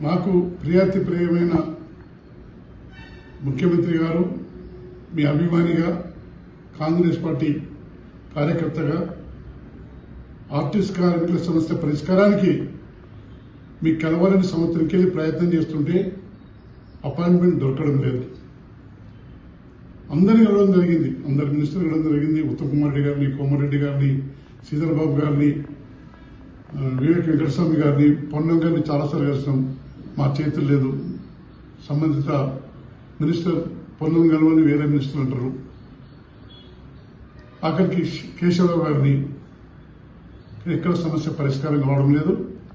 నాకు ప్రియాతి ప్రియమైన ముఖ్యమంత్రి గారు, మీ అభిమానిగా, కాంగ్రెస్ పార్టీ కార్యకర్తగా ఆర్టిస్ట్ కార్మికుల సమస్య పరిష్కారానికి మీ కలవాలని సంవత్సరంకెళ్ళి ప్రయత్నం చేస్తుంటే అపాయింట్మెంట్ దొరకడం లేదు. అందరినీ కలవడం జరిగింది, అందరి మినిస్టర్లు కలవడం జరిగింది. ఉత్తమ్ కుమార్ రెడ్డి గారిని, కోమారెడ్డి గారిని, శ్రీధర్ బాబు గారిని, వివేక్ వెంకటస్వామి గారిని, పొన్నం గారిని చాలాసార్లు కలిసినాం. మా చేతులు లేదు. సంబంధిత మినిస్టర్ పొన్నం గెలవని వేరే మినిస్టర్ అంటారు. ఆఖరికి కేశవరావు గారిని, ఎక్కడ సమస్య పరిష్కారం కావడం లేదు.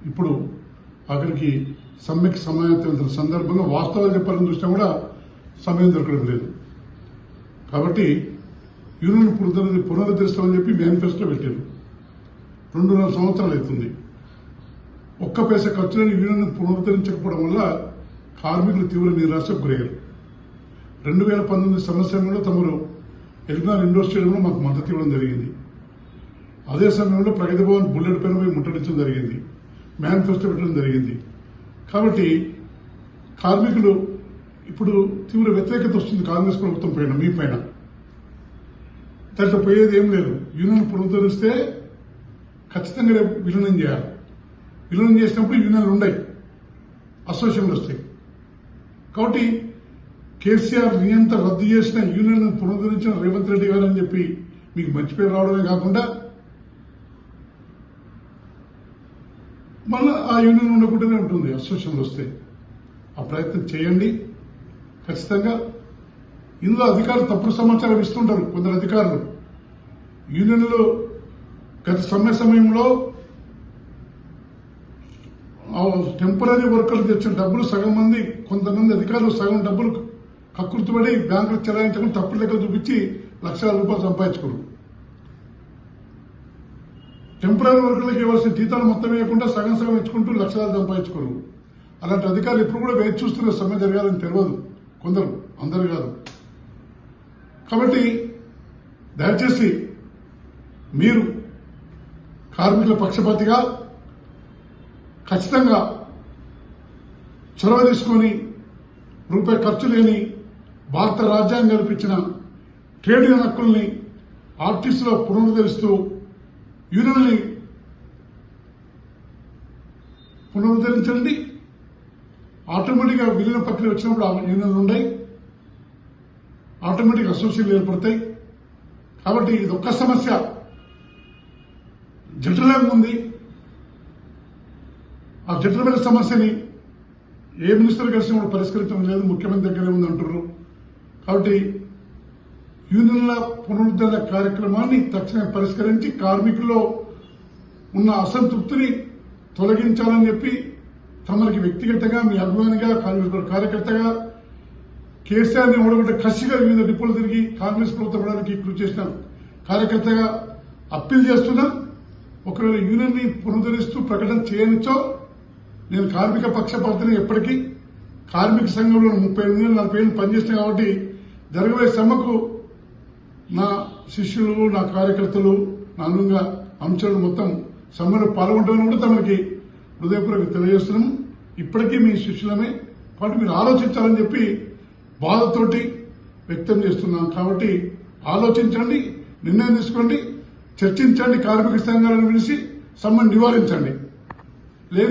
ఇప్పుడు ఆఖరికి సమ్మెకి సమాయత్తం సందర్భంగా వాస్తవాలు చెప్పాలని చూసినా కూడా సమయం దొరకడం లేదు. కాబట్టి యూనియన్ పునరుద్ధరిస్తామని చెప్పి మేనిఫెస్టో పెట్టారు. 2.5 సంవత్సరాలు అవుతుంది. ఒక్క పైసా ఖర్చు లేని యూనియన్ పునరుద్ధరించకపోవడం వల్ల కార్మికులు తీవ్ర నిరాశకు గురయ్యారు. 2019 సంవత్సరంలో తమరు ఎల్బినార్ ఇండోర్ స్టేడియంలో మాకు మద్దతు ఇవ్వడం జరిగింది. అదే సమయంలో ప్రగతి భవన్ బుల్లెట్ పైన పోయి ముట్టడించడం జరిగింది, మేనిఫెస్టో పెట్టడం జరిగింది. కాబట్టి కార్మికులు ఇప్పుడు తీవ్ర వ్యతిరేకత వస్తుంది కాంగ్రెస్ ప్రభుత్వం పైన, మీ పైన. దాంట్లో పోయేది ఏం లేదు. యూనియన్ పునరుద్ధరిస్తే ఖచ్చితంగా విలీనం చేయాలి. విలీనం చేసినప్పుడు యూనియన్లు ఉన్నాయి, అసోసియేషన్లు వస్తాయి. కాబట్టి కేసీఆర్ నియంత రద్దు చేసిన యూనియన్ పునరుద్ధరించిన రేవంత్ రెడ్డి గారు అని చెప్పి మీకు మంచి పేరు రావడమే కాకుండా మళ్ళీ ఆ యూనియన్ ఉండకుండానే ఉంటుంది, అసోసియేషన్లు వస్తే. ఆ ప్రయత్నం చేయండి ఖచ్చితంగా. ఇందులో అధికారులు తప్పుడు సమాచారం ఇస్తుంటారు. కొందరు అధికారులు యూనియన్లు గత సమయంలో టెంపరీ వర్కర్లు తెచ్చిన డబ్బులు సగం మంది, కొంతమంది అధికారులు సగం డబ్బులు కక్కుర్తిపడి బ్యాంకులకు చెలాయించడం, తప్పుడు లెక్కలు చూపించి లక్షల రూపాయలు సంపాదించుకోరు. టెంపరీ వర్కర్లకు ఇవ్వాల్సిన జీతాలు మొత్తం వేయకుండా సగం సగం ఇచ్చుకుంటూ లక్షలాలు సంపాదించుకోరు. అలాంటి అధికారులు ఎప్పుడు కూడా వేచి చూస్తున్న సమ్మె జరగాలని తెలియదు కొందరు, అందరు కాదు. కాబట్టి దయచేసి మీరు కార్మికుల పక్షపాతిగా ఖచ్చితంగా చొరవ తీసుకొని రూపాయి ఖర్చు లేని భారత రాజ్యాంగం కల్పించిన ట్రేడ్ యూనియన్ హక్కుల్ని ఆర్టీసీలో పునరుద్ధరిస్తూ యూనియన్ని పునరుద్ధరించండి. ఆటోమేటిక్గా విలీన ప్రక్రియ వచ్చినప్పుడు ఆ యూనియన్లు ఉన్నాయి, ఆటోమేటిక్ అసోసియేషన్లు ఏర్పడతాయి. కాబట్టి ఇది ఒక్క సమస్య జటిలంగా ఉంది. ఆ జటిలమైన సమస్యని ఏ మినిస్టర్ కలిసినప్పుడు పరిష్కరించడం లేదు, ముఖ్యమంత్రి దగ్గరే ఉంది అంటున్నారు. కాబట్టి యూనియన్ల పునరుద్ధరణ కార్యక్రమాన్ని తక్షణమే పరిష్కరించి కార్మికుల్లో ఉన్న అసంతృప్తిని తొలగించాలని చెప్పి తమకి వ్యక్తిగతంగా, మీ అభిమానిగా, కాంగ్రెస్ కార్యకర్తగా, కేసీఆర్ని ఓడగొట్టే కసిగా వివిధ డిపోలు తిరిగి కాంగ్రెస్ ప్రభుత్వం పడడానికి కృషి చేసిన కార్యకర్తగా అప్పీల్ చేస్తున్నా. ఒకవేళ యూనియన్ని పునరుద్ధరిస్తూ ప్రకటన చేయనిచ్చో నేను కార్మిక పక్షపాతిని. ఎప్పటికీ కార్మిక సంఘంలో 30 ఏళ్ళు 40 ఏళ్ళు పనిచేసిన కాబట్టి జరగబోయే సమ్మెకు నా శిష్యులు, నా కార్యకర్తలు, నా అనుగా అంశాలు మొత్తం సమ్మెలో పాల్గొంటామని కూడా తమకి హృదయపూర్వక తెలియజేస్తున్నాము. ఇప్పటికీ మీ శిష్యులమే, కాబట్టి మీరు ఆలోచించాలని చెప్పి బాధతోటి వ్యక్తం చేస్తున్నాం. కాబట్టి ఆలోచించండి, నిర్ణయం తీసుకోండి, చర్చించండి, కార్మిక సంఘాలను పిలిచి సమ్మెను నివారించండి.